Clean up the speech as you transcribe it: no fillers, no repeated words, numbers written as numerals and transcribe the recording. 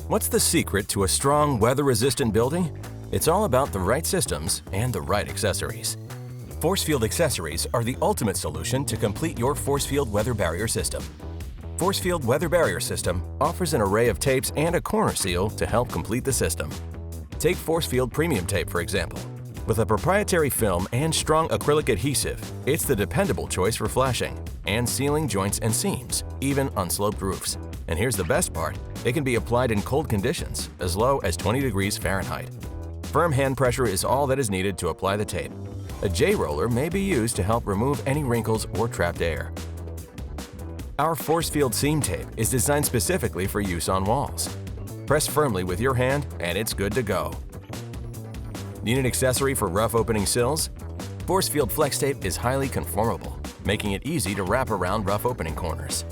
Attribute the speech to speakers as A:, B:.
A: What's the secret to a strong, weather-resistant building? It's all about the right systems and the right accessories. ForceField accessories are the ultimate solution to complete your ForceField Weather Barrier System. ForceField Weather Barrier System offers an array of tapes and a corner seal to help complete the system. Take ForceField Premium Tape, for example. With a proprietary film and strong acrylic adhesive, it's the dependable choice for flashing and sealing joints and seams, even on sloped roofs. And here's the best part, it can be applied in cold conditions, as low as 20 degrees Fahrenheit. Firm hand pressure is all that is needed to apply the tape. A J-roller may be used to help remove any wrinkles or trapped air. Our ForceField seam tape is designed specifically for use on walls. Press firmly with your hand and it's good to go. Need an accessory for rough opening sills? ForceField Flex Tape is highly conformable, making it easy to wrap around rough opening corners.